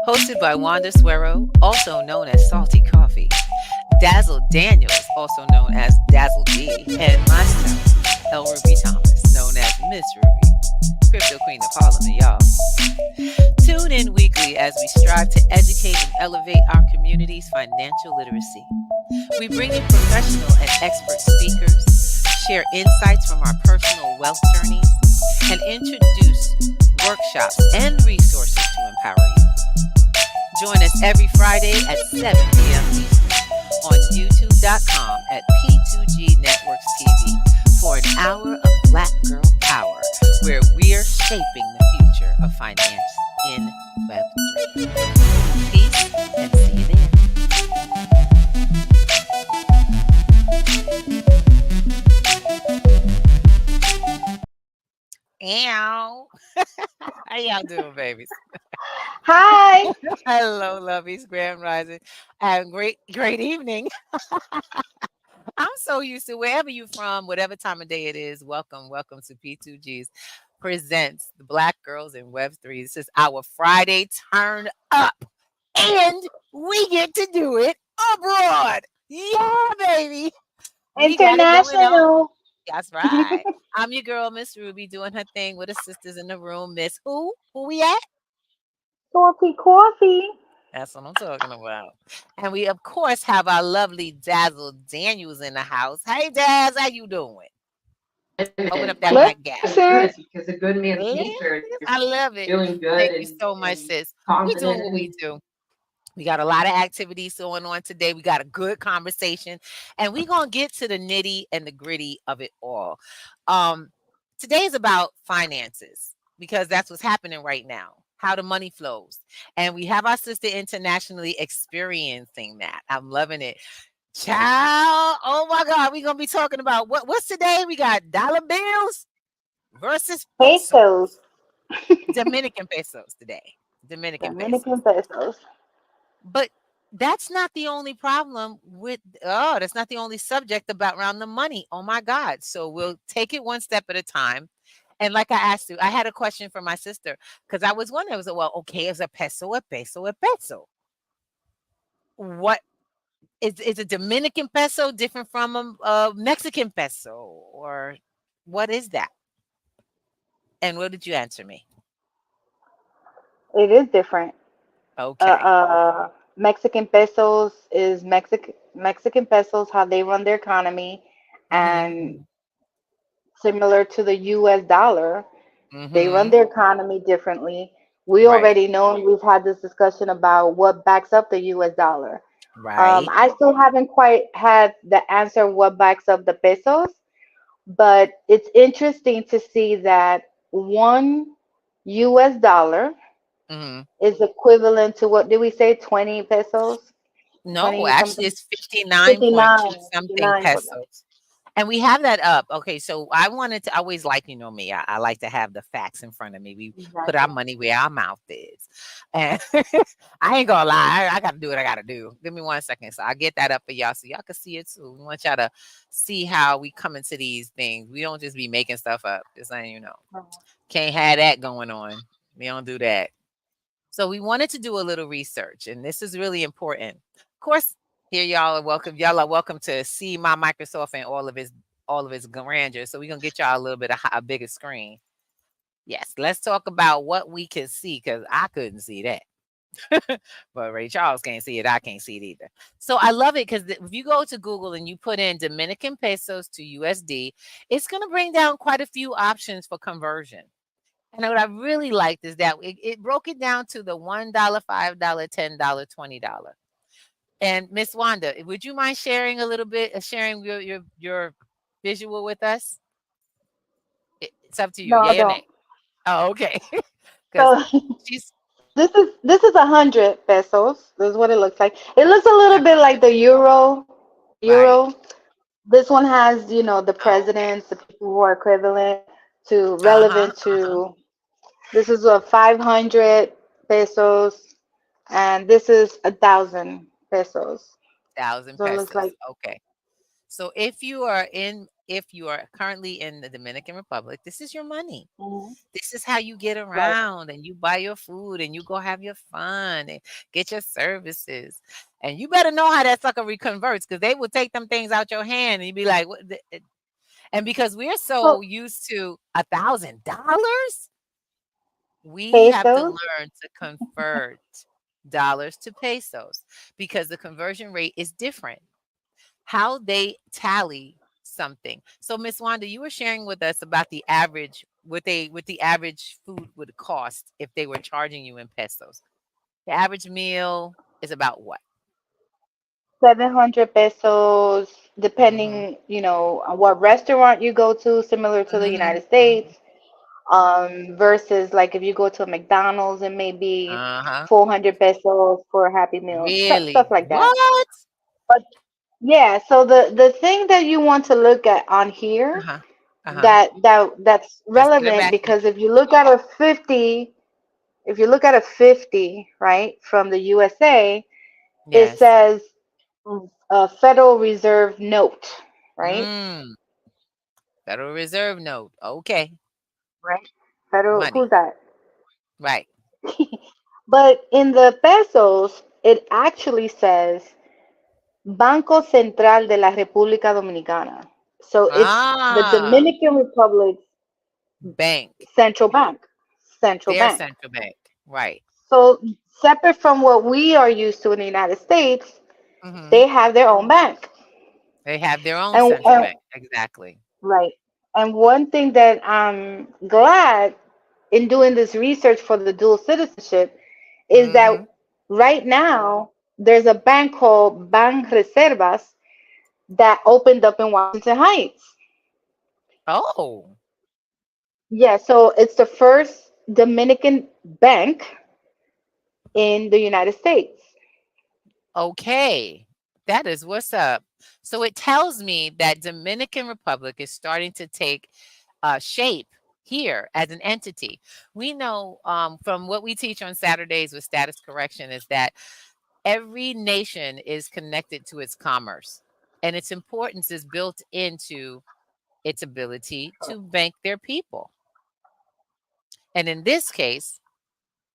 hosted by Wanda Suero, also known as Salty Coffee, Dazzle Daniels, also known as Dazzle D, and myself, Elruby Thomas, known as Miss Ruby, Crypto Queen of Harlem, y'all. Tune in weekly as we strive to educate and elevate our community's financial literacy. We bring you professional and expert speakers, share insights from our personal wealth journeys, and introduce workshops and resources to empower you. Join us every Friday at 7 p.m. Eastern on youtube.com at P2GNETWORKS TV for an hour of Black Girl Power, where we're shaping the future of finance in Web3. Peace and see you there. Ow. How y'all doing, babies? Hi. Hello, lovies, grand rising, and great evening. I'm so used to wherever you're from, whatever time of day it is. Welcome to P2G's presents the Black Girls in Web3. This is our Friday turn up, and we get to do it abroad. Yeah, baby. We got it going on. International. That's right. I'm your girl, Miss Ruby, doing her thing with her sisters in the room. Miss who? Who we at? Salty coffee. That's what I'm talking about. And we, of course, have our lovely Dazzle Daniels in the house. Hey, Daz, how you doing? Open up that mic gap. Listen. Because a good man's Yeah, nature is I love it. feeling good Thank you so much, and sis. We doing confident what we and do. We got a lot of activities going on today. We got a good conversation, and we're gonna get to the nitty and the gritty of it all. Um, Today is about finances because that's what's happening right now. How the money flows, and we have our sister internationally experiencing that. I'm loving it. Child, oh my God, we're gonna be talking about what's today? We got dollar bills versus Pesos. pesos. Dominican pesos today. Dominican pesos. Dominican pesos. But that's not the only problem with that's not the only subject about around the money. Oh my God. So we'll take it one step at a time. And like I asked you, I had a question for my sister because I was wondering, I was like, well, okay, is a peso a peso a peso? What is a Dominican peso different from a Mexican peso? Or what is that? And what did you answer me? It is different. Okay. Mexican pesos is Mexican pesos, how they run their economy, and Mm-hmm. similar to the US dollar, they run Mm-hmm. their economy differently. We Right. already know, and we've had this discussion about what backs up the US dollar. Right. I still haven't quite had the answer what backs up the pesos, but it's interesting to see that one US dollar Mm-hmm. is equivalent to, what did we say, 20 pesos? No, 20 actually, something? it's 59.2 59, something 59 whatever. pesos. And we have that up. Okay, so I wanted to I always like, you know me, I like to have the facts in front of me. We put our Exactly. money where our mouth is. And I ain't gonna lie, I gotta do what I gotta do. Give me 1 second. So I get that up for y'all so y'all can see it too. We want y'all to see how we come into these things. We don't just be making stuff up. Just saying, can't have that going on. We don't do that. So we wanted to do a little research, and this is really important. Of course, here y'all are welcome. Y'all are welcome to see my Microsoft and all of its grandeur. So we're gonna get y'all a little bit of a bigger screen. Yes, let's talk about what we can see because I couldn't see that. But Ray Charles can't see it. I can't see it either. So I love it because if you go to Google and you put in Dominican pesos to USD, it's going to bring down quite a few options for conversion. And what I really liked is that it broke it down to the $1, $5, $10, $20. And Miss Wanda, would you mind sharing a little bit, sharing your visual with us? It's up to you, No, I yay or don't. nay. Oh, okay. Because So she's this is 100 pesos. This is what it looks like. It looks a little bit like the euro. right. Euro. This one has, the Oh, okay. presidents, the people who are equivalent to, Uh huh. relevant to. This is a 500 pesos, and this is 1,000 pesos. Thousand So it looks pesos. like, Okay. So if you are in if you are currently in the Dominican Republic, this is your money. Mhm. This is how you get Right. around and you buy your food and you go have your fun and get your services. And you better know how that sucker reconverts because they will take them things out your hand and you be like, what? And because we're so So used to $1,000, we have to pesos. learn to convert dollars to pesos because the conversion rate is different. How they tally something. So Miss Wanda, you were sharing with us about the average what the average food would cost if they were charging you in pesos. The average meal is about what? 700 pesos, Mhm. depending, on what restaurant you go to, similar to the Mhm. United Mhm. States, versus like if you go to a McDonald's, it may be Uh-huh. 400 pesos for a Happy Meal, stuff Really? like that. What? But yeah, so the thing that you want to look at on here Uh-huh. Uh-huh. that's Let's get it relevant, back in. because if you look at a 50, right, from the USA, it Yes. says Federal Reserve note, right? Mm. Federal Reserve note. Okay. Right. Federal, Money. who's that? Right. But in the pesos, it actually says Banco Central de la República Dominicana. So it's the Ah, Dominican Republic's bank. central bank. Central Their bank. central bank. Right. So separate from what we are used to in the United States, Mhm. they have their own bank. They have their own And, central and bank. Exactly. right. And one thing that I'm glad in doing this research for the dual citizenship is that Mhm. right now there's a bank called Ban Reservas that opened up in Washington Heights. Oh, Yeah, so it's the first Dominican bank in the United States. okay. That is what's up. So it tells me that Dominican Republic is starting to take shape here as an entity. We know from what we teach on Saturdays with status correction is that every nation is connected to its commerce, and its importance is built into its ability to bank their people. And in this case,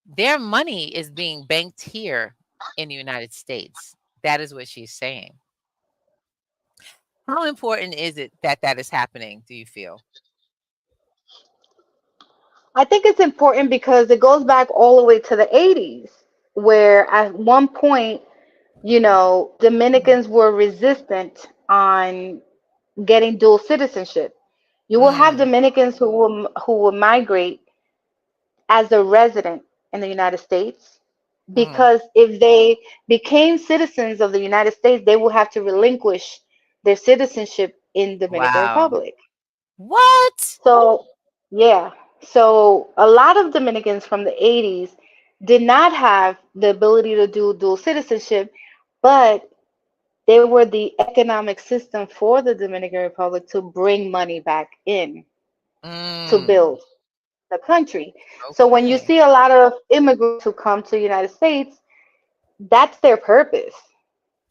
their money is being banked here in the United States. That is what she's saying. How important is it that that is happening, do you feel? I think it's important because it goes back all the way to the 80s, where at one point, Mhm. Dominicans were resistant on getting dual citizenship. You will have Mm, Dominicans who will migrate as a resident in the United States, mhm. because if they became citizens of the United States, they will have to relinquish their citizenship in Dominican Wow. Republic. What? So, yeah. So, a lot of Dominicans from the 80s did not have the ability to do dual citizenship, but they were the economic system for the Dominican Republic to bring money back in to Mm, build the country. So when you okay. see a lot of immigrants who come to the United States, that's their purpose.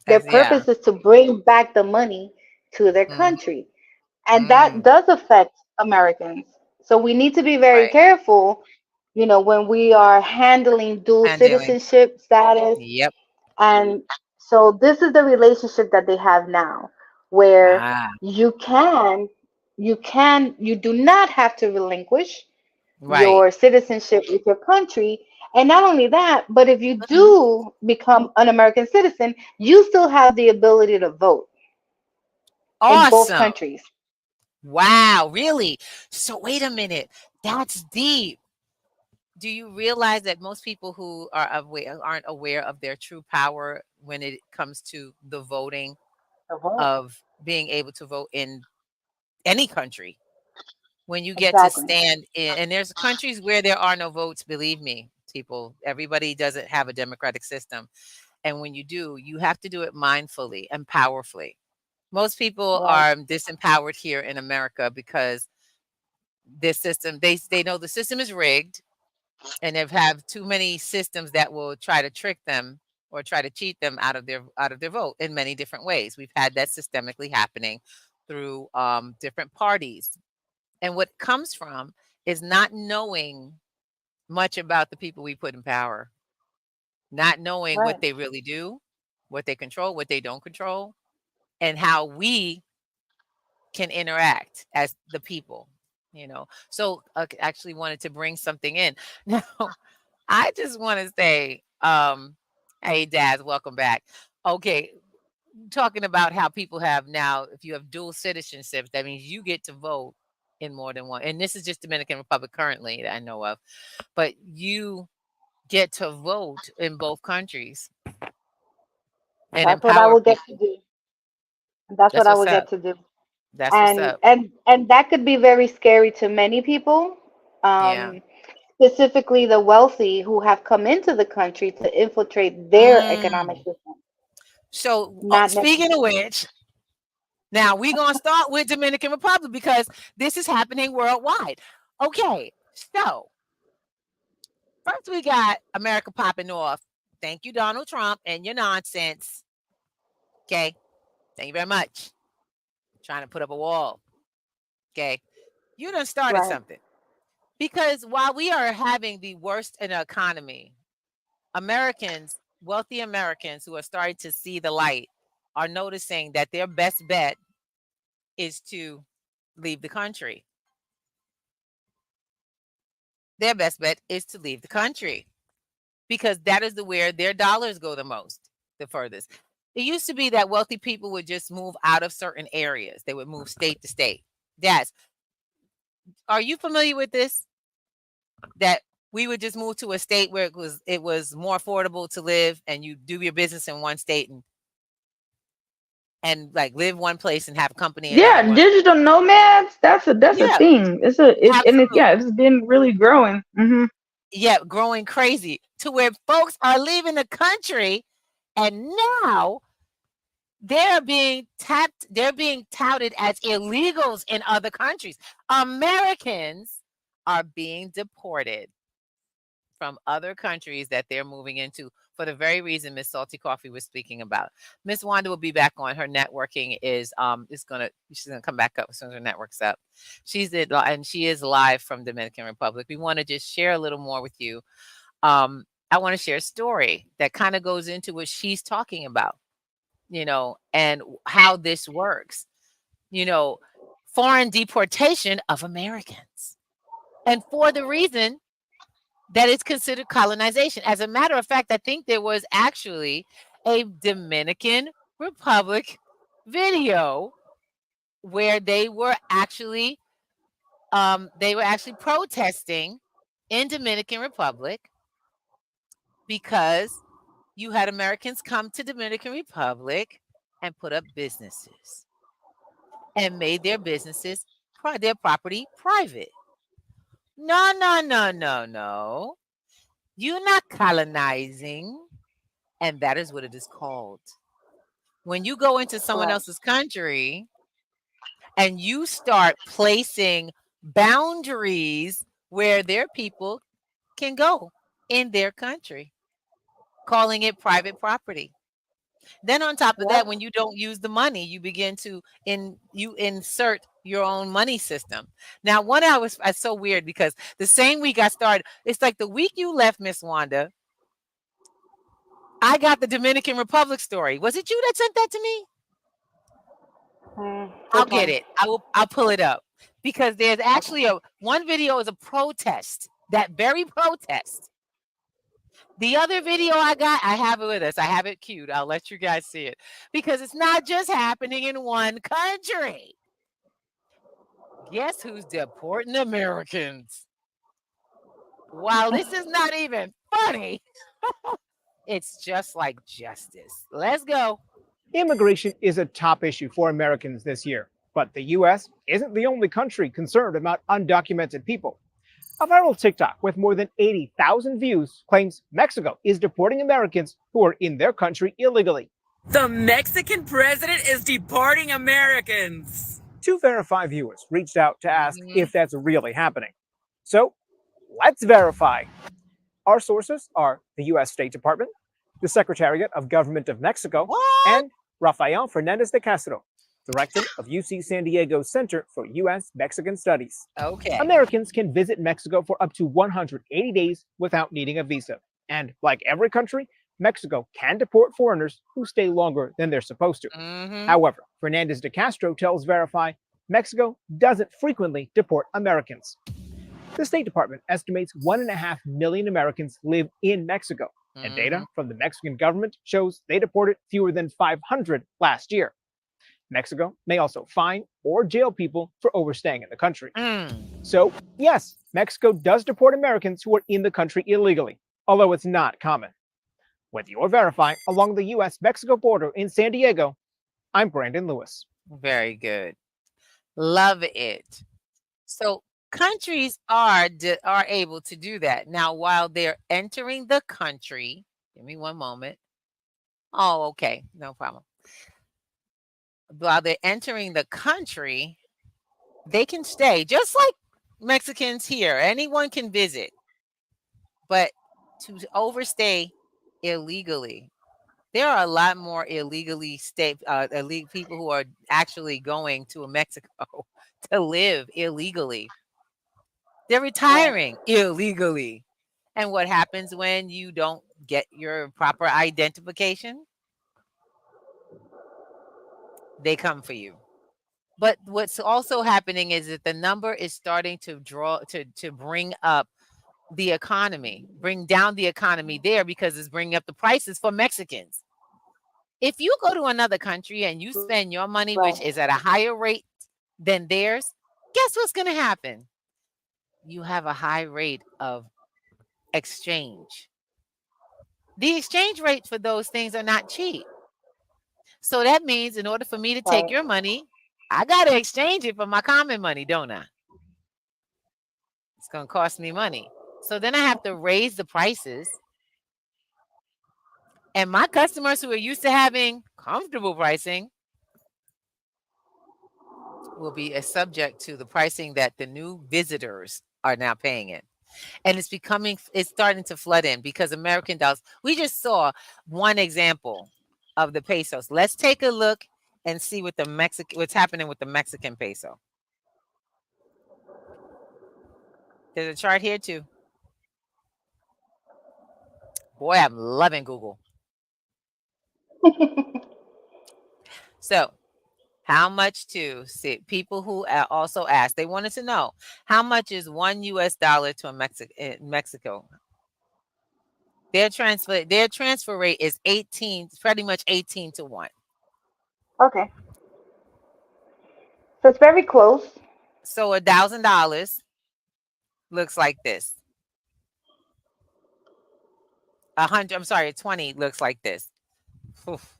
Their That's yeah. purpose is to bring back the money to their Mhm. country. And that Mm, does affect Americans. So we need to be very right. careful, when we are handling dual Handling. citizenship status. Yep. And so this is the relationship that they have now, where Ah, you can, you do not have to relinquish right. your citizenship with your country. And not only that, but if you Mhm. do become an American citizen, you still have the ability to vote in both Awesome. countries. Wow, really? So wait a minute. That's deep. Do you realize that most people who are aware aren't aware of their true power when it comes to the voting To vote. of being able to vote in any country? When you get to Exactly. stand in, and there's countries where there are no votes, believe me, people, everybody doesn't have a democratic system. And when you do, you have to do it mindfully and powerfully. Most people Right. are disempowered here in America because this system, they know the system is rigged and they've have too many systems that will try to trick them or try to cheat them out of their vote in many different ways. We've had that systemically happening through different parties. And what comes from is not knowing much about the people we put in power, not knowing what Right. they really do, what they control, what they don't control, and how we can interact as the people, you know. So actually wanted to bring something in. Now, I just want to say, hey, Daz, welcome back. Okay, talking about how people have now, if you have dual citizenship, that means you get to vote in more than one. And this is just Dominican Republic currently that I know of, but you get to vote in both countries and That's what I empower will get to people. do. That's what That's I what's will up. get to do. That's what's And up. that could be very scary to many people, Yeah. um, specifically the wealthy who have come into the country to infiltrate their economic Mm. system. So Not speaking of necessarily. which, now we're gonna start with Dominican Republic because this is happening worldwide. Okay, so first we got America popping off. Thank you, Donald Trump, and your nonsense. Okay, thank you very much. Trying to put up a wall. Okay, you done started Right. something because while we are having the worst in the economy, Americans, wealthy Americans who are starting to see the light, are noticing that their best bet is to leave the country. Their best bet is to leave the country because that is where their dollars go the most, the furthest. It used to be that wealthy people would just move out of certain areas. They would move state to state. Yes. Are you familiar with this? That we would just move to a state where it was more affordable to live and you do your business in one state and like live one place and have company in another Yeah, one. digital nomads. That's a Yeah, thing. Yeah, absolutely. it's been really growing. Yeah, growing crazy to where folks are leaving the country and now they're being touted as illegals in other countries. Americans are being deported from other countries that they're moving into for the very reason Miss Salty Coffee was speaking about. Miss Wanda will be back on. Her networking she's gonna come back up as soon as her network's up. And she is live from Dominican Republic. We want to just share a little more with you. I want to share a story that kind of goes into what she's talking about, and how this works, you know, foreign deportation of Americans. And for the reason that it's considered colonization. As a matter of fact, I think there was actually a Dominican Republic video where they were actually protesting in Dominican Republic because you had Americans come to Dominican Republic and put up businesses and made their businesses, their property private. No, no, no, no, no. You're not colonizing. And that is what it is called. When you go into someone Right. else's country and you start placing boundaries where their people can go in their country, calling it private property. Then on top of that, Yep. when you don't use the money, you begin to you insert your own money system. Now, one I was so weird because the same week I started, it's like the week you left, Miss Wanda, I got the Dominican Republic story. Was it you that sent that to me? I'll Which get one? it. I'll pull it up because there's Okay. actually one video is a protest. That very protest. The other video I have it with us. I have it queued. I'll let you guys see it because it's not just happening in one country. Guess who's deporting Americans? While this is not even funny, it's just like justice. Let's go. Immigration is a top issue for Americans this year, but the US isn't the only country concerned about undocumented people. A viral TikTok with more than 80,000 views claims Mexico is deporting Americans who are in their country illegally. The Mexican president is deporting Americans. Two verified viewers reached out to ask Mhm. if that's really happening. So let's verify. Our sources are the US State Department, the Secretariat of Government of Mexico, What? and Rafael Fernandez de Castro. director of UC San Diego's Center for U.S.-Mexican Studies. Okay. Americans can visit Mexico for up to 180 days without needing a visa. And like every country, Mexico can deport foreigners who stay longer than they're supposed to. However, Fernandez de Castro tells Verify, Mexico doesn't frequently deport Americans. The State Department estimates 1.5 million Americans live in Mexico, and data from the Mexican government shows they deported fewer than 500 last year. Mexico may also fine or jail people for overstaying in the country. So, yes, Mexico does deport Americans who are in the country illegally, although it's not common. With your Verify along the U.S.-Mexico border in San Diego, I'm Brandon Lewis. Very good. Love it. So countries are able to do that. Now, while they're entering the country, give me one moment. Oh, okay. No problem. While they're entering the country, they can stay just like Mexicans here. Anyone can visit. But to overstay illegally, there are a lot more illegally illegal people who are actually going to Mexico to live illegally. They're retiring illegally. And what happens when you don't get your proper identification? They come for you. But what's also happening is that the number is starting to bring up the economy, bring down the economy there, because it's bringing up the prices for Mexicans. If you go to another country and you spend your money, which is at a higher rate than theirs, guess what's going to happen? You have a high rate of exchange. The exchange rates for those things are not cheap. So that means in order for me to take your money, I got to exchange it for my common money, don't I? It's going to cost me money. So then I have to raise the prices. And my customers who are used to having comfortable pricing will be subject to the pricing that the new visitors are now paying it. And it's starting to flood in because American dollars. We just saw one example of the pesos. Let's take a look and see what's happening with the Mexican peso. There's a chart here too. Boy, I'm loving Google. So, how much to see people who also asked, they wanted to know how much is $1 to a Mexico. Their transfer rate is 18, pretty much 18 to 1. Okay. So it's very close. So $1,000 looks like this. 20 looks like this. Oof.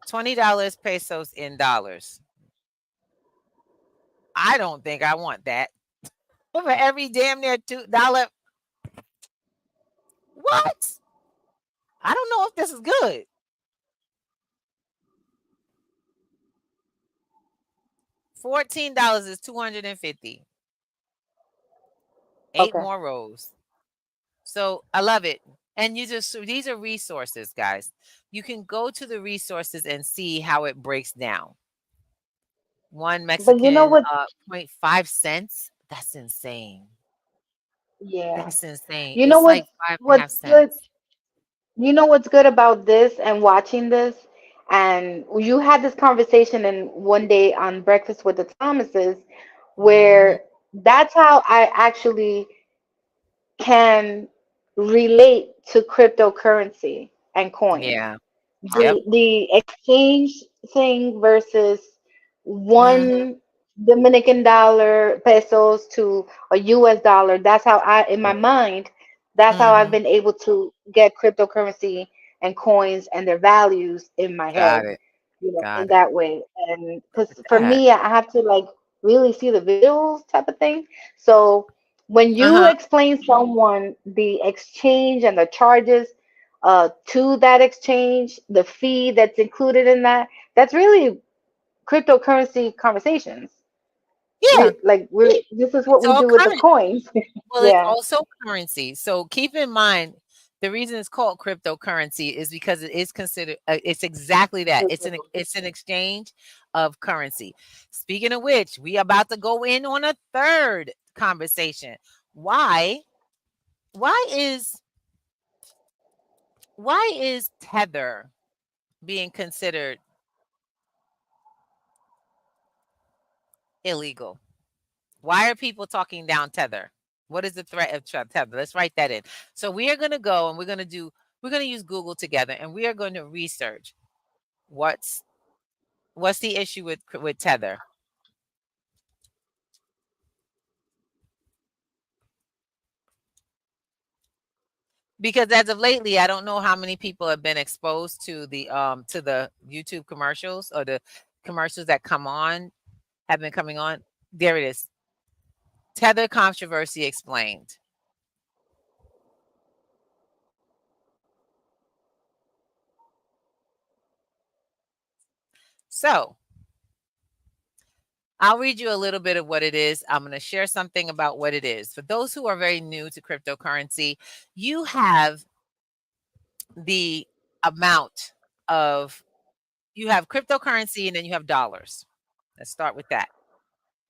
$20 pesos in dollars. I don't think I want that. For every damn near $2. What? I don't know if this is good. $14 is 250. 8 more rows. So I love it. And these are resources, guys. You can go to the resources and see how it breaks down. 1 Mexican, 0.5 cents. That's insane. Yeah. That's insane. You know it's like 5.5 cents. You know what's good about this and watching this? And you had this conversation in one day on Breakfast with the Thomases, where that's how I actually can relate to cryptocurrency and coins. Yeah. The exchange thing versus one Dominican dollar pesos to a US dollar. That's how in my mind, that's how I've been able to get cryptocurrency and coins and their values in my head. In that way. And because for me, I have to like really see the visuals type of thing. So when you explain someone the exchange and the charges to that exchange, the fee that's included in that, that's really cryptocurrency conversations. Yeah. This is what we do with the coins. Well, it's also currency. So keep in mind, The reason it's called cryptocurrency is because it is considered, it's exactly that. It's an exchange of currency. Speaking of which, we about to go in on a third conversation. Why is Tether being considered illegal? Why are people talking down Tether? What is the threat of Tether? Let's write that in. So we are going to go and we're going to use Google together, and we are going to research what's the issue with Tether. Because as of lately, I don't know how many people have been exposed to the YouTube commercials, or the commercials that have been coming on. There it is. Tether controversy explained. So I'll read you a little bit of what it is. I'm going to share something about what it is. For those who are very new to cryptocurrency, you have the amount of, you have cryptocurrency and then you have dollars. Let's start with that.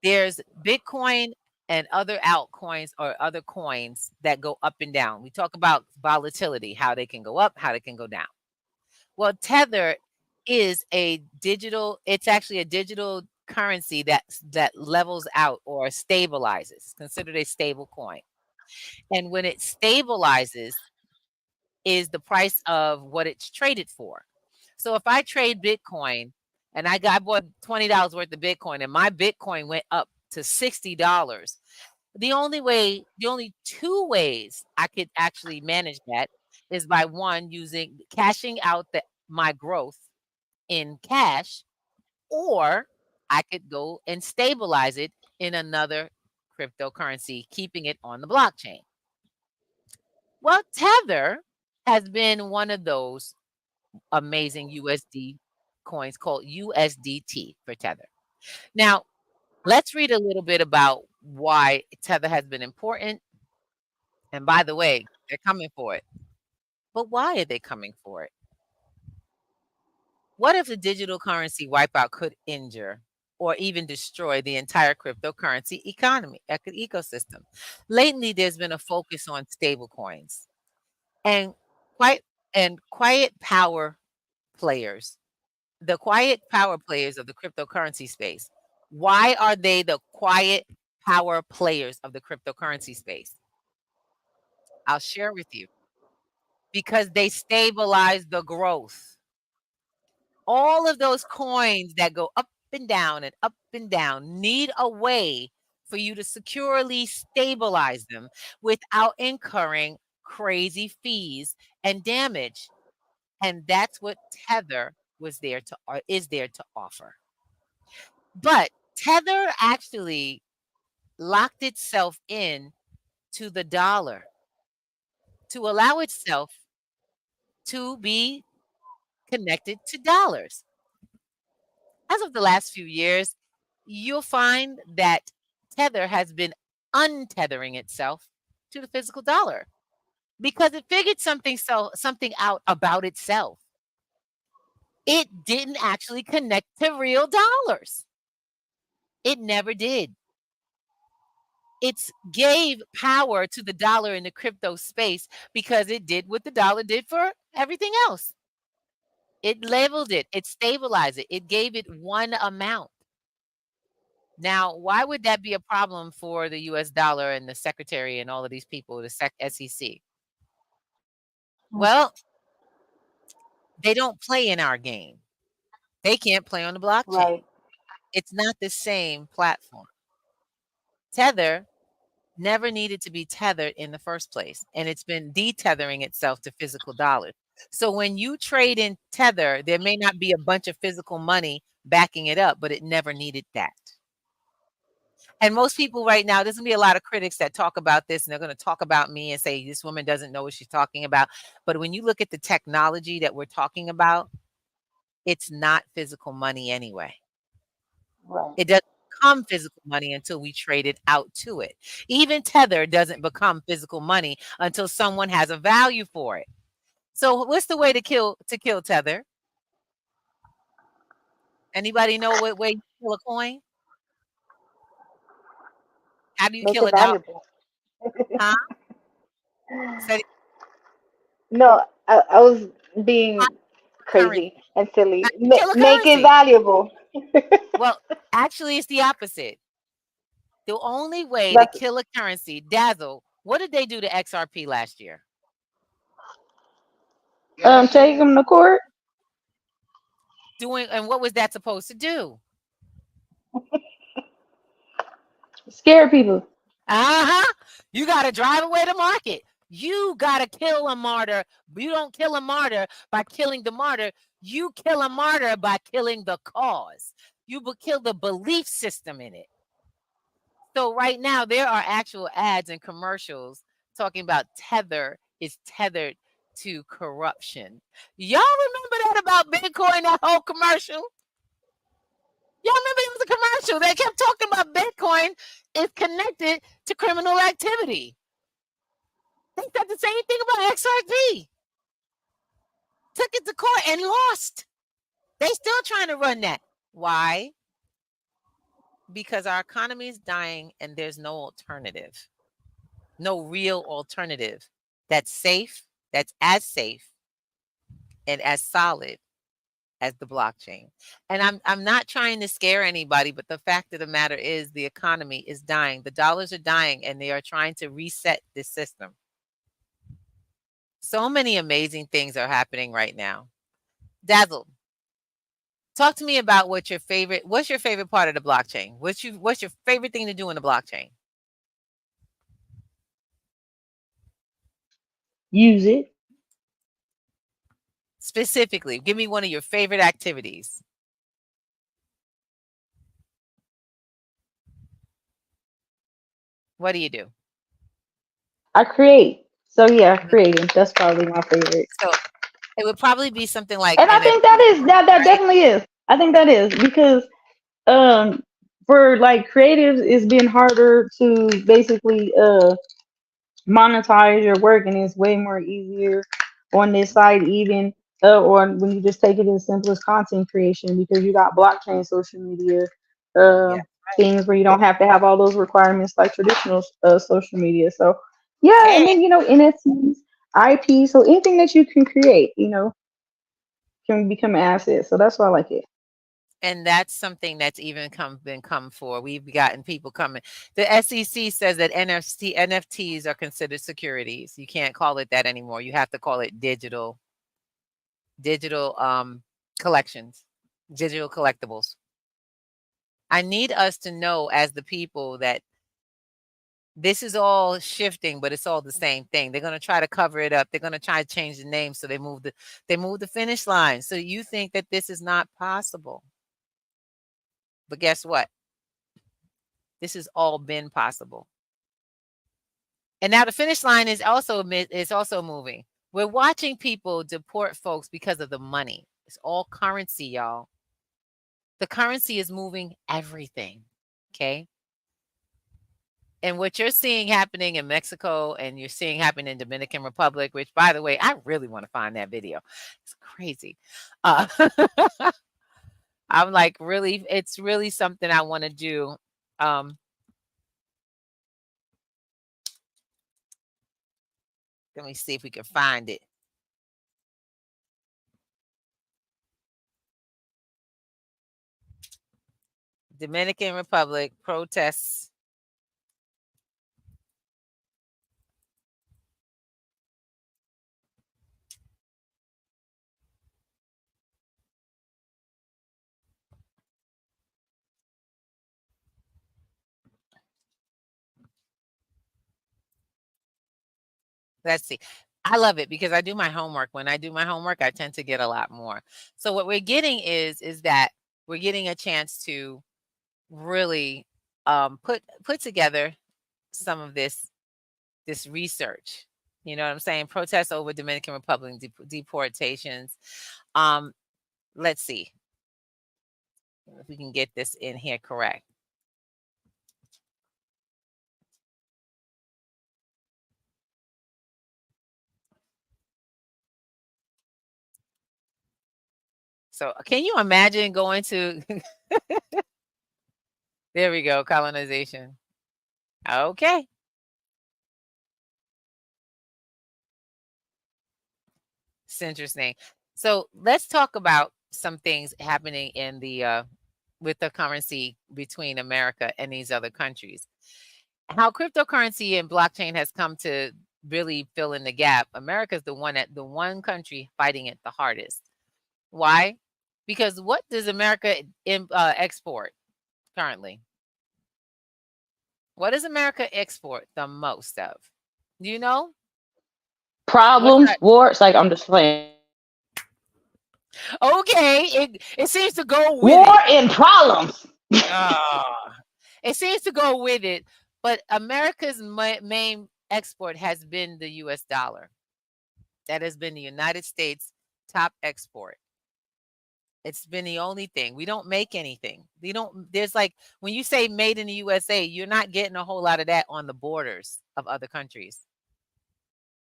There's Bitcoin and other altcoins or other coins that go up and down. We talk about volatility, how they can go up, how they can go down. Well, Tether is it's actually a digital currency that levels out or stabilizes. It's considered a stable coin. And when it stabilizes is the price of what it's traded for. So if I trade Bitcoin and I bought $20 worth of Bitcoin and my Bitcoin went up to $60, the only two ways I could actually manage that is by one, cashing out my growth in cash, or I could go and stabilize it in another cryptocurrency, keeping it on the blockchain. Well, Tether has been one of those amazing USD coins called USDT for Tether. Now, let's read a little bit about why Tether has been important. And by the way, they're coming for it. But why are they coming for it? What if the digital currency wipeout could injure or even destroy the entire cryptocurrency ecosystem? Lately, there's been a focus on stable coins and quiet power players. The quiet power players of the cryptocurrency space. Why are they the quiet power players of the cryptocurrency space? I'll share with you. Because they stabilize the growth. All of those coins that go up and down need a way for you to securely stabilize them without incurring crazy fees and damage. And that's what Tether is there to offer. But Tether actually locked itself in to the dollar to allow itself to be connected to dollars. As of the last few years, you'll find that Tether has been untethering itself to the physical dollar because it figured something out about itself. It didn't actually connect to real dollars. It never did. It gave power to the dollar in the crypto space because it did what the dollar did for everything else. It leveled it. It stabilized it. It gave it one amount. Now, why would that be a problem for the US dollar and the secretary and all of these people, the SEC? Well, they don't play in our game. They can't play on the blockchain. Right. It's not the same platform. Tether never needed to be tethered in the first place, and it's been detethering itself to physical dollars. So when you trade in Tether, there may not be a bunch of physical money backing it up, but it never needed that. And most people right now, there's going to be a lot of critics that talk about this, and they're going to talk about me and say, this woman doesn't know what she's talking about. But when you look at the technology that we're talking about, it's not physical money anyway. Right. It doesn't become physical money until we trade it out to it. Even Tether doesn't become physical money until someone has a value for it. So what's the way to kill Tether? Anybody know what way you kill a coin? How do you Make kill it it out? valuable. Huh? Say No, I was being currency. crazy and silly. Kill a Make it currency. valuable. Well, actually, it's the opposite. The only way to That's kill a currency, Dazzle, what did they do to XRP last year? Take them to court. And what was that supposed to do? Scare people. Uh-huh. You got to drive away the market. You got to kill a martyr. You don't kill a martyr by killing the martyr. You kill a martyr by killing the cause. You will kill the belief system in it. So right now, there are actual ads and commercials talking about Tether is tethered to corruption. Y'all remember that about Bitcoin, that whole commercial? Y'all remember it was a commercial. They kept talking about Bitcoin is connected to criminal activity. They said the same thing about XRP. Took it to court and lost. They still trying to run that. Why? Because our economy is dying and there's no alternative. No real alternative that's safe, that's as safe and as solid as the blockchain. And I'm not trying to scare anybody, but the fact of the matter is the economy is dying. The dollars are dying and they are trying to reset this system. So many amazing things are happening right now. Dazzle, talk to me about what's your favorite part of the blockchain? What's your favorite thing to do in the blockchain? Use it. Specifically, give me one of your favorite activities. What do you do? I create. So yeah, creating. That's probably my favorite. So it would probably be something like And I think that is that right? definitely is. I think that is because um for like creatives it's been harder to basically monetize your work, and it's way more easier on this side even or when you just take it as simple as content creation because you got blockchain social media Yeah. things where you don't have to have all those requirements like traditional social media. So yeah, and And then NFTs, IP, so anything that you can create can become an asset. So that's why I like it. and that's something that's even been come for. We've gotten people coming. The SEC says that NFTs are considered securities. You can't call it that anymore. You have to call it digital collections, digital collectibles. I need us to know as the people that this is all shifting, but it's all the same thing. They're going to try to cover it up. They're going to try to change the name, so they move the finish line. So you think that this is not possible. But guess what? This has all been possible. And now the finish line is also moving. We're watching people deport folks because of the money. It's all currency, y'all. The currency is moving everything. Okay. And what you're seeing happening in Mexico and you're seeing happening in Dominican Republic, which by the way, I really want to find that video. It's crazy. I'm like, really, it's really something I want to do. Let me see if we can find it. Dominican Republic protests. Let's see. I love it because I do my homework. When I do my homework, I tend to get a lot more. So what we're getting is that we're getting a chance to really put together some of this research. You know what I'm saying? Protests over Dominican Republic deportations. Let's see if we can get this in here correct. So can you imagine going to there we go, colonization. Okay. It's interesting. So let's talk about some things happening in the with the currency between America and these other countries. How cryptocurrency and blockchain has come to really fill in the gap. America's the one country fighting it the hardest. Why? Because what does America export currently? What does America export the most of? Do you know? What's Problems, that? wars. Like I'm just playing. Okay, it seems to go with War it. and problems. It seems to go with it, but America's main export has been the US dollar. That has been the United States' top export. It's been the only thing. We don't make anything. There's like, when you say made in the USA, you're not getting a whole lot of that on the borders of other countries.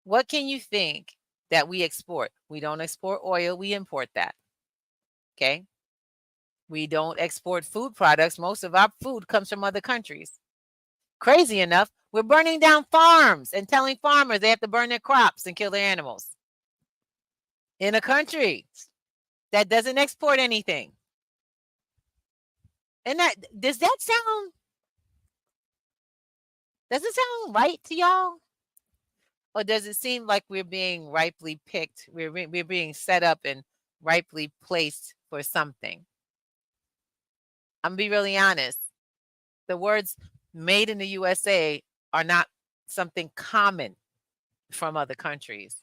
What can you think that we export? We don't export oil, we import that. Okay? We don't export food products. Most of our food comes from other countries. Crazy enough, we're burning down farms and telling farmers they have to burn their crops and kill their animals in a country that doesn't export anything. And does it sound right to y'all? Or does it seem like we're being rightly picked? We're being set up and rightly placed for something. I'm gonna be really honest. The words made in the USA are not something common from other countries.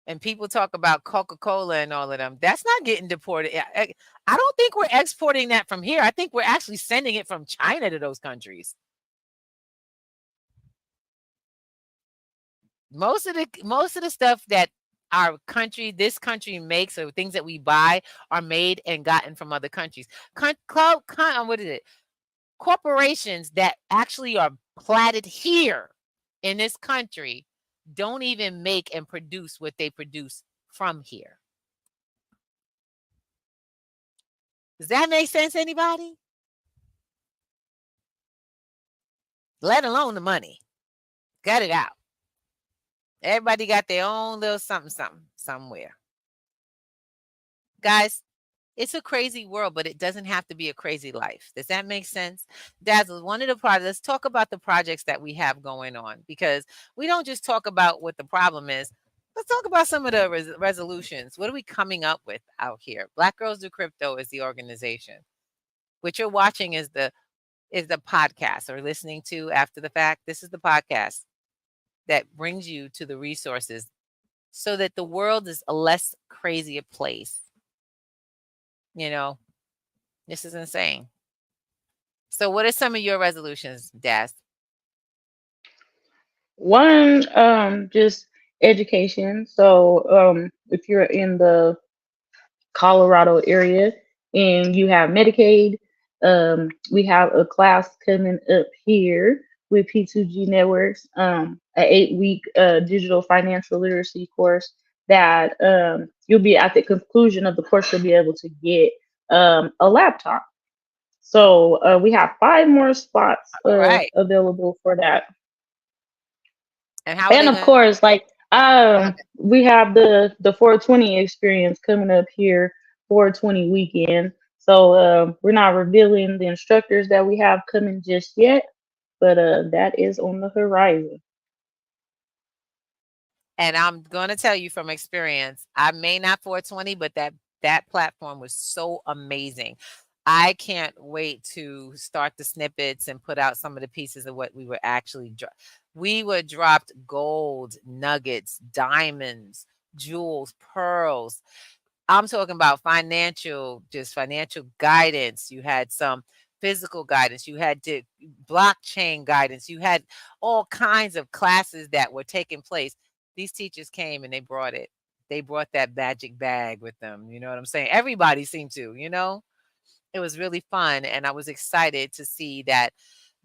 And people talk about Coca-Cola and all of them. That's not getting deported. I don't think we're exporting that from here. I think we're actually sending it from China to those countries. Most of the stuff that this country makes, or things that we buy, are made and gotten from other countries. What is it? Corporations that actually are platted here in this country don't even make and produce what they produce from here. Does that make sense, anybody? Let alone the money. Cut it out. Everybody got their own little something somewhere. Guys, it's a crazy world, but it doesn't have to be a crazy life. Does that make sense? Dazzle, one of the projects, let's talk about the projects that we have going on, because we don't just talk about what the problem is. Let's talk about some of the resolutions. What are we coming up with out here? Black Girls Do Crypto is the organization. What you're watching is the podcast, or listening to after the fact. This is the podcast that brings you to the resources so that the world is a less crazy place. You know, this is insane. So what are some of your resolutions, Daz? One, just education. So if you're in the Colorado area and you have Medicaid, we have a class coming up here with P2GNETWORKS, an 8-week digital financial literacy course that you'll be at the conclusion of the course, you'll be able to get a laptop. So we have 5 more spots Right. available for that. And how are And they of course, like we have the 420 experience coming up here, 420 weekend. So we're not revealing the instructors that we have coming just yet, but that is on the horizon. And I'm going to tell you from experience, I may not 420, but that platform was so amazing. I can't wait to start the snippets and put out some of the pieces of what we were actually we were dropped gold, nuggets, diamonds, jewels, pearls. I'm talking about financial guidance. You had some physical guidance. You had blockchain guidance. You had all kinds of classes that were taking place. These teachers came and they brought it. They brought that magic bag with them. You know what I'm saying? Everybody seemed to, It was really fun. And I was excited to see that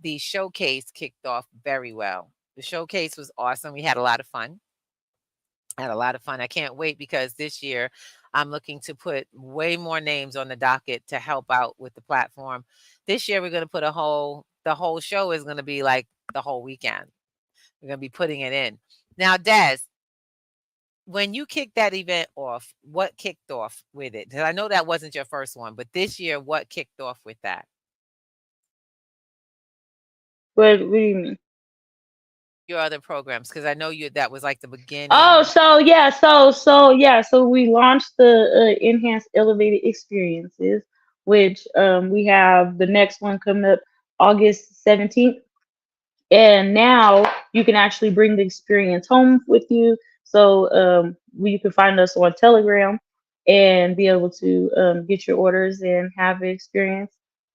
the showcase kicked off very well. The showcase was awesome. We had a lot of fun. I can't wait, because this year I'm looking to put way more names on the docket to help out with the platform. This year, we're going to put the whole show is going to be like the whole weekend. We're going to be putting it in. Now, Des, when you kicked that event off, what kicked off with it? Because I know that wasn't your first one, but this year, what kicked off with that? What do you mean? Your other programs, because I know that was like the beginning. Oh, so yeah, so we launched the enhanced elevated experiences, which we have the next one coming up August 17th. And now you can actually bring the experience home with you. So you can find us on Telegram and be able to get your orders and have the experience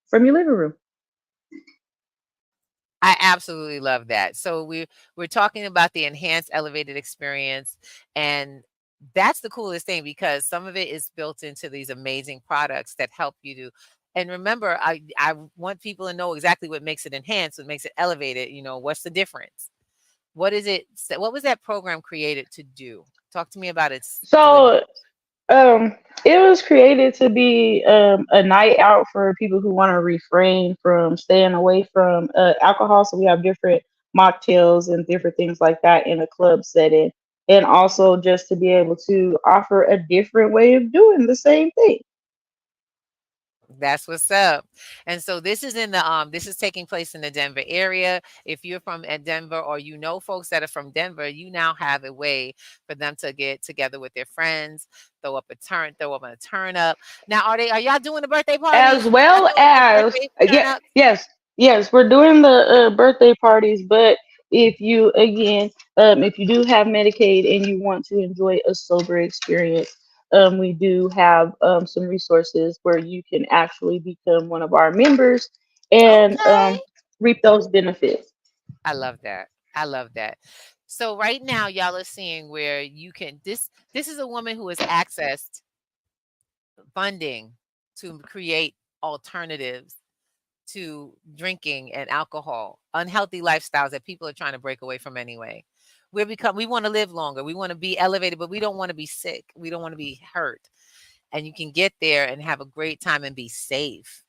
from your living room. I absolutely love that. So we're talking about the enhanced elevated experience, and that's the coolest thing because some of it is built into these amazing products that help you to. And remember, I want people to know exactly what makes it enhanced, what makes it elevated. What's the difference? What is it? What was that program created to do? Talk to me about its delivery. So it was created to be a night out for people who want to refrain from staying away from alcohol. So we have different mocktails and different things like that in a club setting, and also just to be able to offer a different way of doing the same thing. That's what's up. And so this is this is taking place in the Denver area. If you're from Denver or folks that are from Denver, you now have a way for them to get together with their friends, throw up a turn up. Now, are y'all doing the birthday parties? As well as Turn up. yes, we're doing the birthday parties, but if you do have Medicaid and you want to enjoy a sober experience, we do have some resources where you can actually become one of our members and Okay. reap those benefits. I love that. I love that. So right now, y'all are seeing where you can this is a woman who has accessed funding to create alternatives to drinking and alcohol, unhealthy lifestyles that people are trying to break away from anyway. We want to live longer. We want to be elevated, but we don't want to be sick. We don't want to be hurt. And you can get there and have a great time and be safe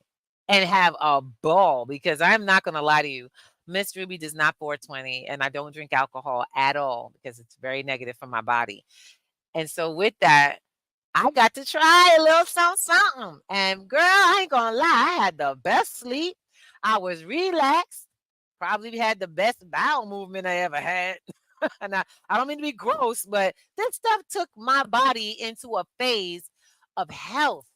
and have a ball because I'm not going to lie to you. Miss Ruby does not 420 and I don't drink alcohol at all because it's very negative for my body. And so with that, I got to try a little something. And girl, I ain't gonna lie, I had the best sleep. I was relaxed. Probably had the best bowel movement I ever had. And I don't mean to be gross, but this stuff took my body into a phase of health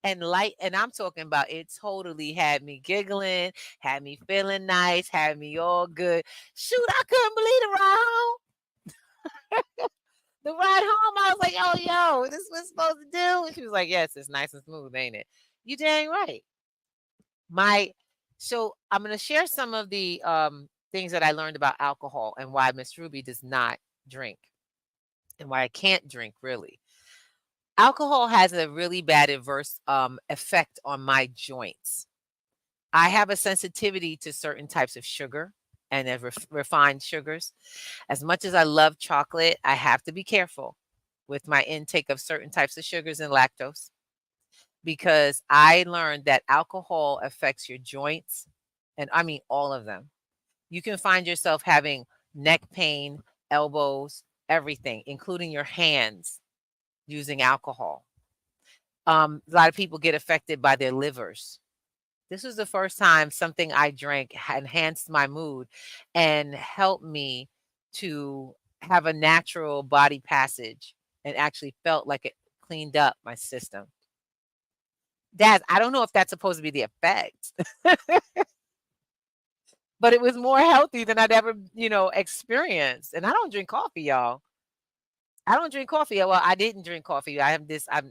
and light. And I'm talking about it totally had me giggling, had me feeling nice, had me all good. Shoot, I couldn't believe the ride home. The ride home, I was like, oh, yo, this is what it's supposed to do. And she was like, yes, it's nice and smooth, ain't it? You dang right. So I'm going to share some of the things that I learned about alcohol and why Miss Ruby does not drink and why I can't drink, really. Alcohol has a really bad adverse effect on my joints. I have a sensitivity to certain types of sugar and refined sugars. As much as I love chocolate, I have to be careful with my intake of certain types of sugars and lactose because I learned that alcohol affects your joints, and I mean all of them. You can find yourself having neck pain, elbows, everything, including your hands, using alcohol. A lot of people get affected by their livers. This was the first time something I drank enhanced my mood and helped me to have a natural body passage and actually felt like it cleaned up my system. Dad, I don't know if that's supposed to be the effect, but it was more healthy than I'd ever, experienced. And I don't drink coffee, y'all. I don't drink coffee. Well, I didn't drink coffee. I'm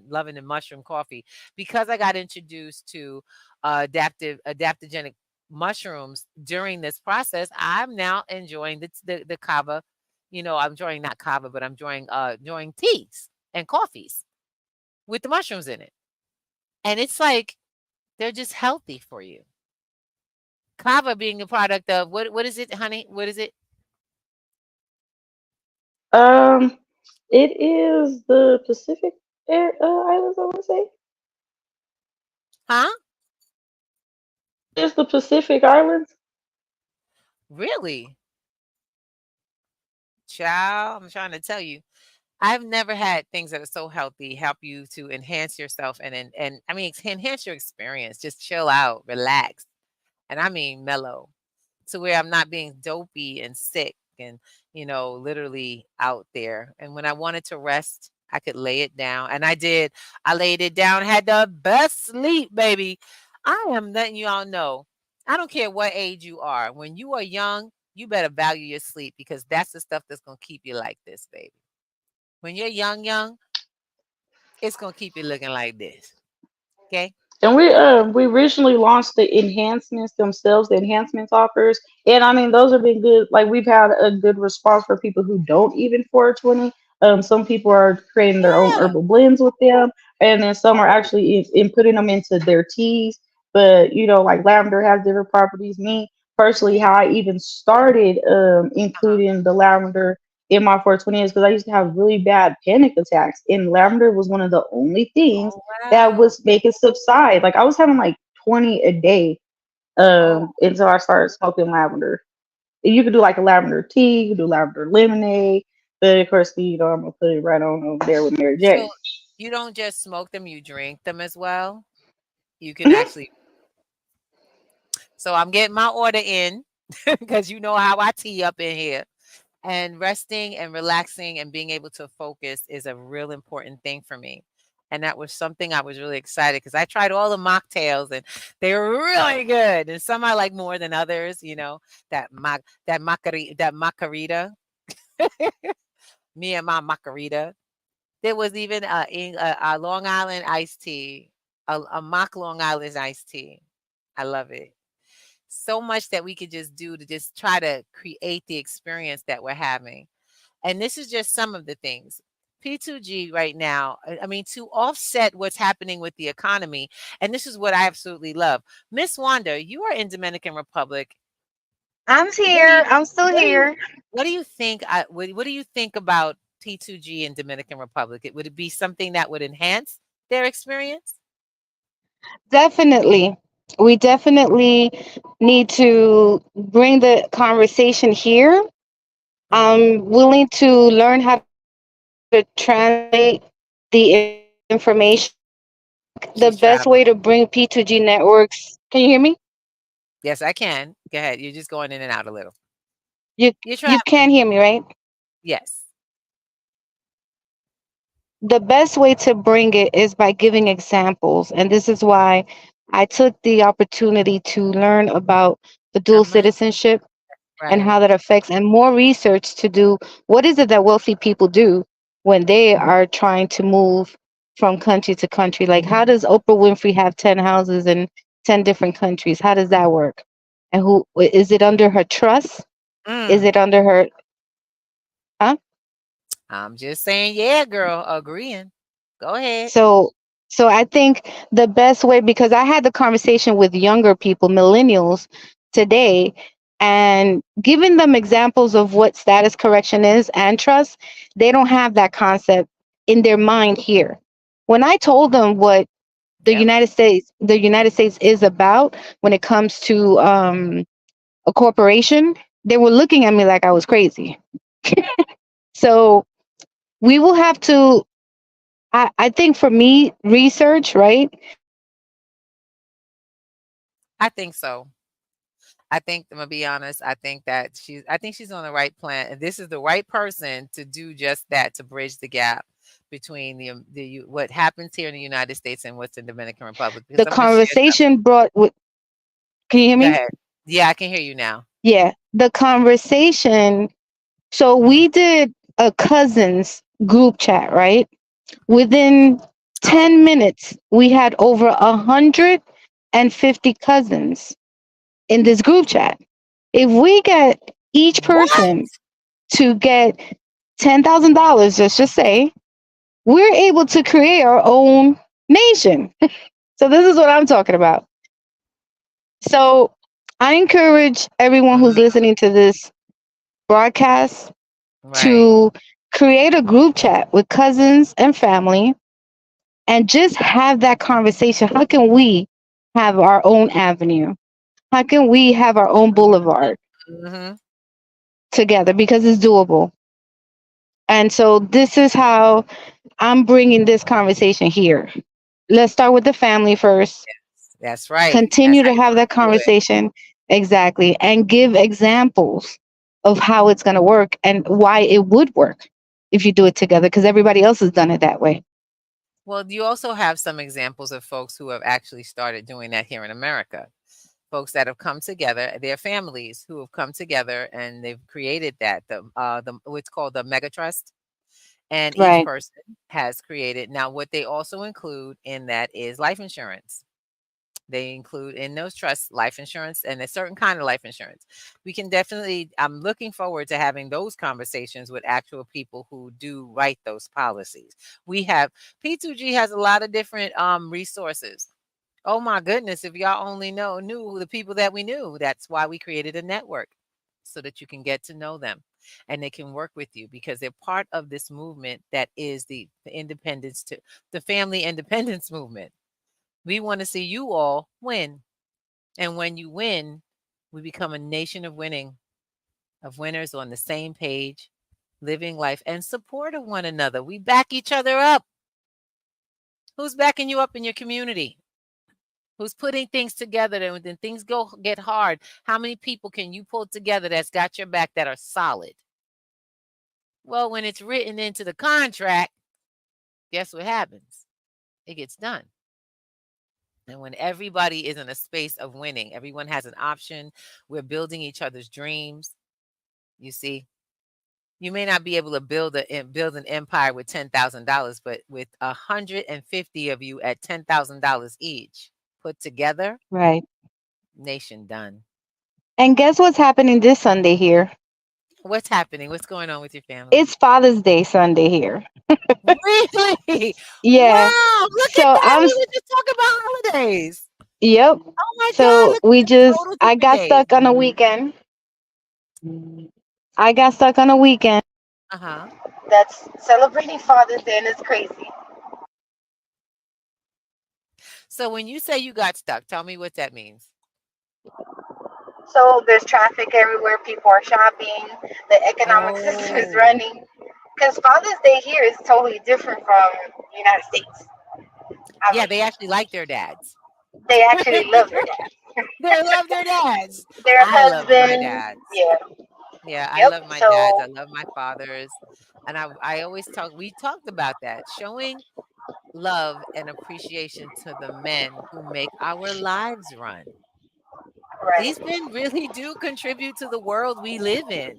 loving the mushroom coffee because I got introduced to adaptogenic mushrooms during this process. I'm now enjoying the kava. I'm enjoying not kava, but I'm enjoying teas and coffees with the mushrooms in it. And it's like they're just healthy for you. Kava being a product of what is it, honey? What is it? Um, it is the Pacific islands, I want to say. Huh? Just the Pacific Islands. Really? Child, I'm trying to tell you. I've never had things that are so healthy help you to enhance yourself and I mean enhance your experience. Just chill out, relax, and I mean mellow, to where I'm not being dopey and sick and literally out there. And when I wanted to rest, I could lay it down, and I did. I laid it down, had the best sleep, baby. I am letting you all know. I don't care what age you are. When you are young, you better value your sleep because that's the stuff that's gonna keep you like this, baby. When you're young, it's gonna keep you looking like this. Okay? And we originally launched the enhancements themselves, the enhancements offers, and I mean those have been good. Like we've had a good response for people who don't even 420. Some people are creating their own Yeah. herbal blends with them, and then some are Oh, actually in putting them into their teas. But like lavender has different properties. Me personally, how I even started uh-huh. including the lavender in my 420 is because I used to have really bad panic attacks, and lavender was one of the only things Oh, that wow. was make it subside. Like I was having like 20 a day Oh, until I started smoking lavender. And you could do like a lavender tea, you could do lavender lemonade, but of course, I'm gonna put it right on over there with Mary so J. you don't just smoke them, you drink them as well? You can Mhm. actually. So I'm getting my order in because you know how I tee up in here. And resting and relaxing and being able to focus is a real important thing for me. And that was something I was really excited because I tried all the mocktails and they were really good. And some I like more than others, that macarita, me and my macarita. There was even a Long Island iced tea, a mock Long Island iced tea. I love it. So much that we could just do to just try to create the experience that we're having. And this is just some of the things. P2G right now, I mean, to offset what's happening with the economy, and this is what I absolutely love. Miss Wanda, you are in Dominican Republic. I'm What do you here. I'm still what do you here. what do you think what do you think about P2G in Dominican Republic? Would it be something that would enhance their experience? Definitely. We definitely need to bring the conversation here. Mhm. I'm willing to learn how to translate the information. The She's best way to traveling. bring P2G networks. Can you hear me? Yes, I can. Go ahead. You're just going in and out a little. You You're you can traveling. hear me, right? Yes. The best way to bring it is by giving examples. And this is why I took the opportunity to learn about the dual I'm right. citizenship and how Right. that affects, and more research to do. What is it that wealthy people do when they are trying to move from country to country? Like, how does Oprah Winfrey have 10 houses in 10 different countries? How does that work? And who is it under her trust? Is Mm. it under her, huh? I'm just saying, yeah, girl, agreeing. Go ahead. So so I think the best way, because I had the conversation with younger people, millennials today, and giving them examples of what status correction is and trust, they don't have that concept in their mind here. When I told them what Yep. The United States is about when it comes to a corporation, they were looking at me like I was crazy. So we will have to, I think for me, research, right? I think so. I think I'm gonna be honest. I think she's on the right plan, and this is the right person to do just that to bridge the gap between what happens here in the United States and what's in Dominican Republic. Because The I'm gonna share something. conversation brought with, can you hear Go me? ahead. Yeah, I can hear you now. Yeah, the conversation. So Mhm. we did a cousins group chat, right? Within Oh, 10 minutes, we had over 150 cousins in this group chat. If we get each what? person to get $10,000, let's just say, we're able to create our own nation. So this is what I'm talking about. So I encourage everyone who's Mhm. listening to this broadcast Right. to create a group chat with cousins and family and just have that conversation. How can we have our own avenue? How can we have our own boulevard Mm-hmm. together? Because it's doable. And so this is how I'm bringing this conversation here. Let's start with the family first. That's right. That's Continue how to you have want that to do it. conversation. Exactly. And give examples of how it's going to work and why it would work if you do it together, because everybody else has done it that way. Well, you also have some examples of folks who have actually started doing that here in America. Folks that have come together, their families who have come together and they've created that the what's called the mega trust, and each Right. person has created. Now, what they also include in that is life insurance. They include in those trusts life insurance and a certain kind of life insurance. We can definitely, I'm looking forward to having those conversations with actual people who do write those policies. We have P2G has a lot of different resources. Oh my goodness, if y'all only knew the people that we knew. That's why we created a network, so that you can get to know them and they can work with you, because they're part of this movement that is the independence to the family independence movement. We want to see you all win. And when you win, we become a nation of winning, of winners on the same page, living life and support of one another. We back each other up. Who's backing you up in your community? Who's putting things together, and when things get hard, how many people can you pull together that's got your back, that are solid? Well, when it's written into the contract, guess what happens? It gets done. And when everybody is in a space of winning, everyone has an option. We're building each other's dreams. You see, you may not be able to build an empire with $10,000, but with 150 of you at $10,000 each put together, Right. nation done. And guess what's happening this Sunday here? What's happening? What's going on with your family? It's Father's Day Sunday here. Really? Yeah. Wow! Look at So that. I'm We were just talking about holidays. yep. Oh my God! So Look at this total I different got days. stuck on a weekend. I got stuck on a weekend Uh huh. that's celebrating Father's Day, and it's crazy. So when you say you got stuck, tell me what that means. So there's traffic everywhere. People are shopping. The economic system is Oh, running. Because Father's Day here is totally different from the United States. I yeah, mean, they actually like their dads. they actually love their dad, They love their dads. their I love my husbands. dads. Yeah. Yeah, I Yep. love my dads. I So love my fathers. And I always we talked about that, showing love and appreciation to the men who make our lives run. right, These men really do contribute to the world we live in.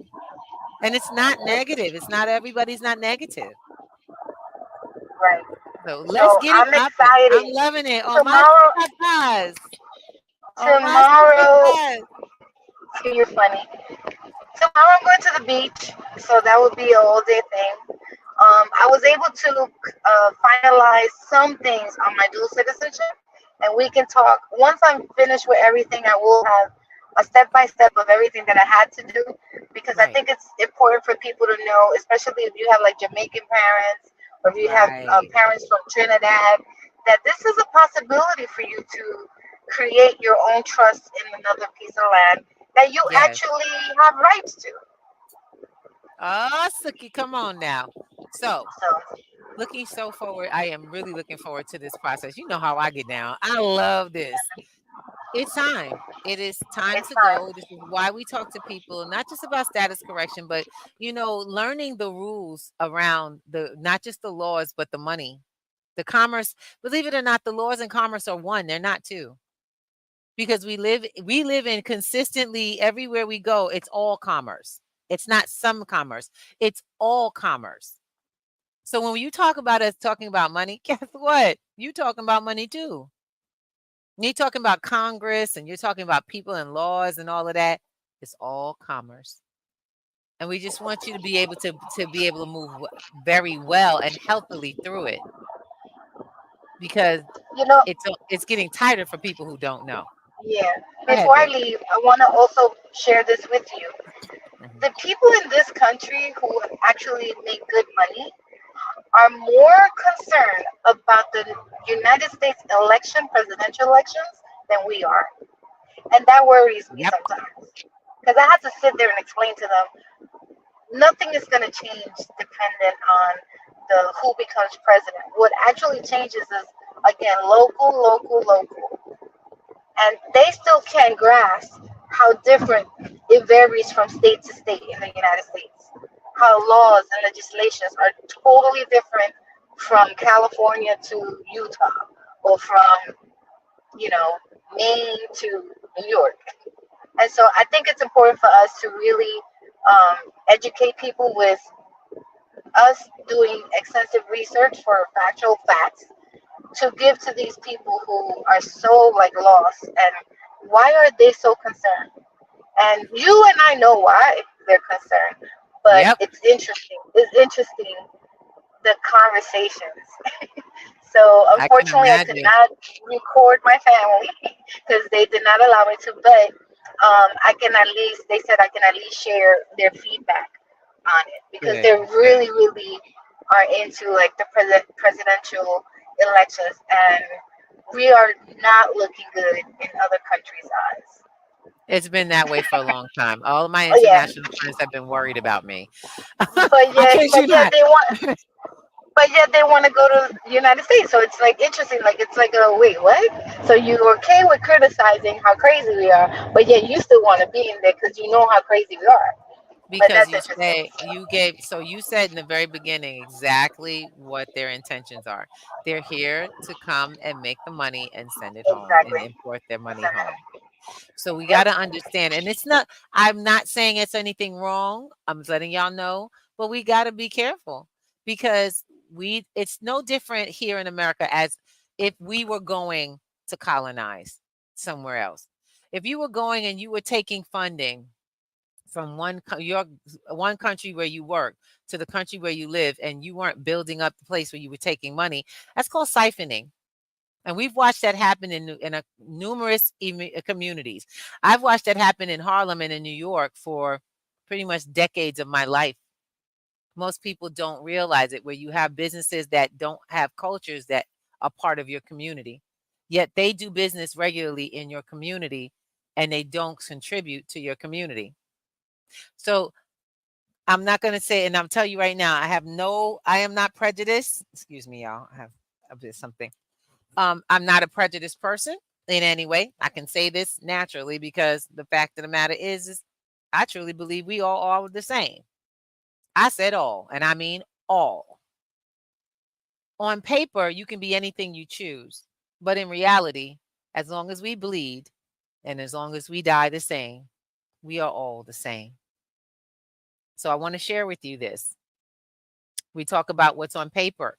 And it's not negative. It's not, everybody's not negative. right. So let's So get it I'm popping. I'm excited. loving it. Oh my Tomorrow, gosh. Oh my tomorrow. gosh. See, you're funny. Tomorrow I'm going to the beach, so that would be a all day thing. I was able to finalize some things on my dual citizenship, and we can talk. Once I'm finished with everything, I will have a step by step of everything that I had to do, because I Right. think it's important for people to know, especially if you have like Jamaican parents or if you have Right. parents from Trinidad, that this is a possibility for you to create your own trust in another piece of land that you Yes. actually have rights to. Oh, Suki, come on now. So, So looking so forward. I am really looking forward to this process. You know how I get down. I love this. It's time. It is time it's to fine. go. This is why we talk to people, not just about status correction, but learning the rules around the not just the laws, but the money, the commerce. Believe it or not, the laws and commerce are one. They're not two. Because we live in consistently everywhere we go, it's all commerce. It's not some commerce. It's all commerce. So when you talk about us talking about money, guess what? You talking about money too. You're talking about Congress and you're talking about people and laws and all of that. It's all commerce. And we just want you to be able to move very well and healthily through it, because You know, it's getting tighter for people who don't know. yeah. Go ahead, Before I babe. leave, I want to also share this with you. Mhm. The people in this country who actually make good money are more concerned about the United States presidential elections, than we are. And that worries me Yep. sometimes. Because I have to sit there and explain to them nothing is going to change dependent on the who becomes president. What actually changes is, again, local, local, local. And they still can't grasp how different it varies from state to state in the United States. How laws and legislations are totally different from California to Utah, or from, you know, Maine to New York. And so I think it's important for us to really educate people with us doing extensive research for factual facts to give to these people who are so like lost, and why are they so concerned? And you and I know why they're concerned, but Yep. it's interesting. It's interesting, the conversations. So I can unfortunately, I could imagine. not record my family because they did not allow me to. But I can at least, they said I can at least share their feedback on it, because Good. they Good. really, really are into like the presidential elections, and we are not looking good in other countries' eyes. It's been that way for a long time. All of my Oh yeah, international friends have been worried about me. but I yet, kid you not. but yet they want to go to the United States. So it's like interesting. Like it's like, oh wait, what? So you're okay with criticizing how crazy we are, but yet you still want to be in there because you know how crazy we are. But Because that's you interesting. say you gave, so you said in the very beginning exactly what their intentions are. They're here to come and make the money and send it home and Exactly. import their money Send home. it. So we got Yep. to understand, and it's not, I'm not saying it's anything wrong. I'm just letting y'all know, but we got to be careful because it's no different here in America as if we were going to colonize somewhere else. If you were going and you were taking funding from your one country where you work to the country where you live, and you weren't building up the place where you were taking money, that's called siphoning. And we've watched that happen in numerous communities. I've watched that happen in Harlem and in New York for pretty much decades of my life. Most people don't realize it, where you have businesses that don't have cultures that are part of your community, yet they do business regularly in your community and they don't contribute to your community. So I'm not going to say, and I'll tell you right now, I am not prejudiced. Excuse me, y'all. I have a bit something. I'm not a prejudiced person in any way. I can say this naturally because the fact of the matter is I truly believe we all are the same. I said all, and I mean all. On paper, you can be anything you choose, but in reality, as long as we bleed and as long as we die the same, we are all the same. So I want to share with you this. We talk about what's on paper.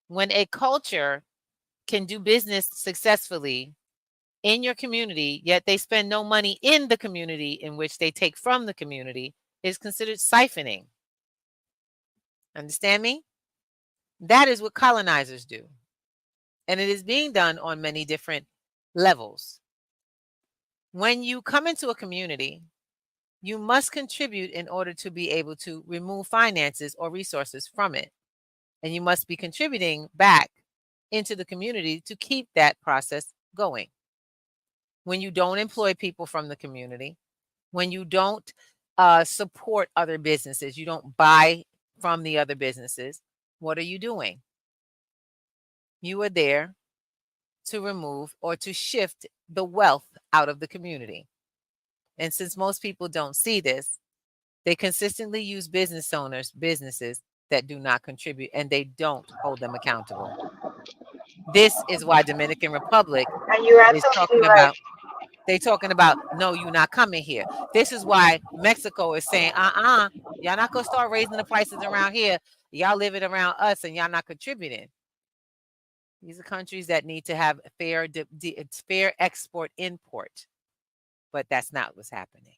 When a culture can do business successfully in your community, yet they spend no money in the community in which they take from the community, is considered siphoning. Understand me? That is what colonizers do. And it is being done on many different levels. When you come into a community, you must contribute in order to be able to remove finances or resources from it. And you must be contributing back into the community to keep that process going. When you don't employ people from the community, when you don't support other businesses, you don't buy from the other businesses, what are you doing? You are there to remove or to shift the wealth out of the community. And since most people don't see this, they consistently use businesses that do not contribute, and they don't hold them accountable. This is why Dominican Republic And you're is absolutely talking right. about, they talking about, no, you're not coming here. This is why Mexico is saying, y'all not gonna start raising the prices around here. Y'all living around us and y'all not contributing. These are countries that need to have fair export import, but that's not what's happening.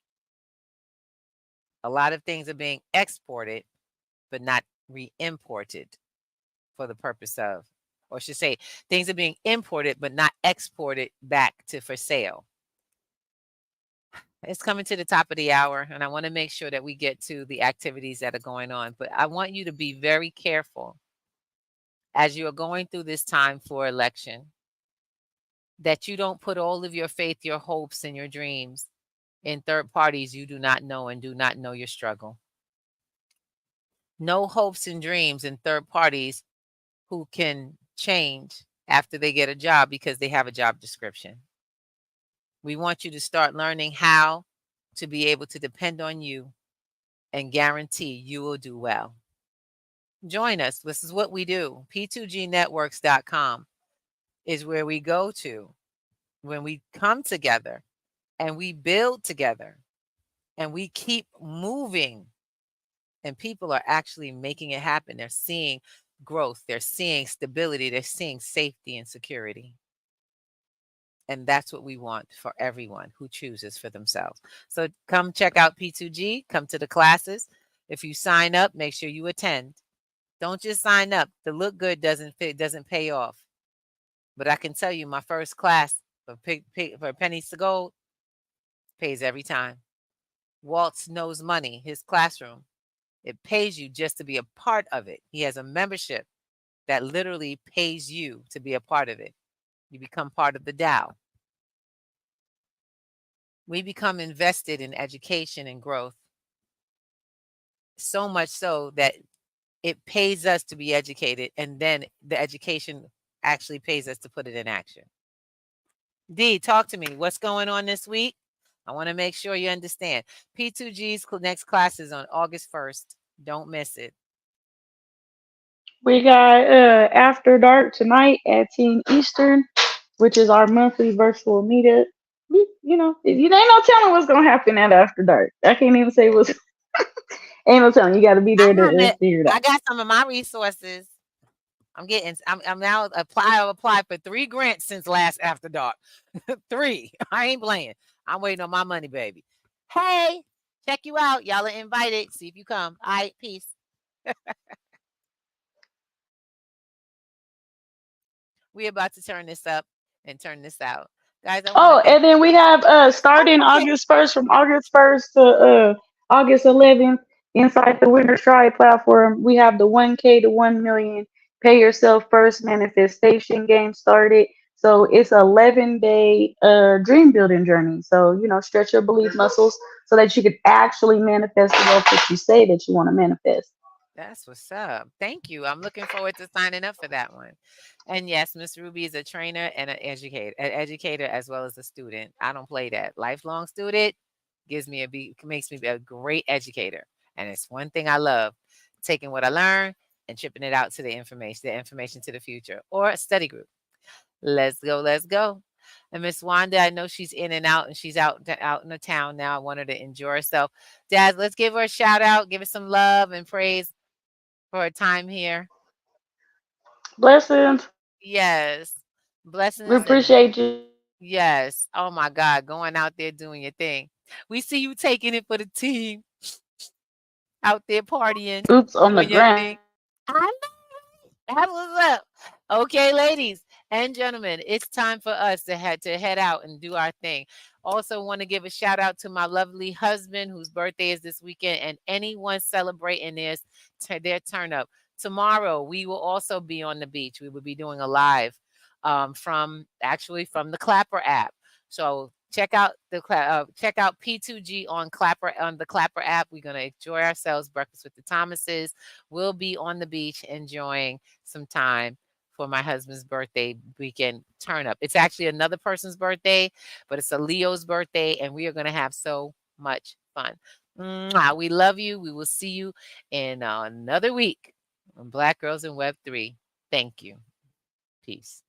A lot of things are being exported, but not re-imported for the purpose of, or I should say, things are being imported, but not exported back to for sale. It's coming to the top of the hour, and I want to make sure that we get to the activities that are going on. But I want you to be very careful as you are going through this time for election, that you don't put all of your faith, your hopes, and your dreams in third parties you do not know and do not know your struggle. No hopes and dreams in third parties who can change after they get a job because they have a job description. We want you to start learning how to be able to depend on you and guarantee you will do well. Join us. This is what we do. P2GNETWORKS.com is where we go to when we come together and we build together and we keep moving. And people are actually making it happen. They're seeing growth. They're seeing stability. They're seeing safety and security. And that's what we want for everyone who chooses for themselves. So come check out P2G. Come to the classes. If you sign up, make sure you attend. Don't just sign up. The look good doesn't pay off. But I can tell you, my first class for pennies to gold pays every time. Waltz knows money. His classroom, it pays you just to be a part of it. He has a membership that literally pays you to be a part of it. You become part of the Dow. We become invested in education and growth, so much so that it pays us to be educated, and then the education actually pays us to put it in action. D, talk to me. What's going on this week? I want to make sure you understand. P2G's next class is on August 1st. Don't miss it. We got After Dark tonight at 10 Eastern, which is our monthly virtual meetup. You know, there ain't no telling what's gonna happen at After Dark. I can't even say what's. Ain't no telling. You got to be there to figure it out. I got some of my resources. I'm now applied for 3 grants since last After Dark. 3. I ain't playing. I'm waiting on my money, baby. Hey, check you out. Y'all are invited. See if you come. All right, peace. We're about to turn this up and turn this out. Guys, and then we have starting August 1st, from August 1st to August 11th, inside the Winter Stride platform, we have the 1K to 1 million Pay Yourself First manifestation game started. So it's an 11-day dream building journey. So, stretch your belief muscles so that you can actually manifest the wealth that you say that you want to manifest. That's what's up. Thank you. I'm looking forward to signing up for that one. And yes, Miss Ruby is a trainer and an educator as well as a student. I don't play that. Lifelong student makes me a great educator. And it's one thing I love, taking what I learn and chipping it out to the information to the future, or a study group. Let's go. And Miss Wanda, I know she's in and out, and she's out in the town now. I want her to enjoy herself. Daz, let's give her a shout out, give her some love and praise for her time here. Blessings. Yes. Blessings. We appreciate you. Yes. Oh my God. Going out there doing your thing. We see you taking it for the team. Out there partying. Oops on the ground. I know. That was up. Okay, ladies and gentlemen, it's time for us to head out and do our thing. Also want to give a shout out to my lovely husband whose birthday is this weekend, and anyone celebrating their turn up. Tomorrow, we will also be on the beach. We will be doing a live from the Clapper app. So check out P2G on the Clapper app. We're gonna enjoy ourselves. Breakfast with the Thomases. We'll be on the beach enjoying some time for my husband's birthday weekend turn up. It's actually another person's birthday, but it's a Leo's birthday, and we are gonna have so much fun. We love you. We will see you in another week on Black Girls in Web 3. Thank you. Peace.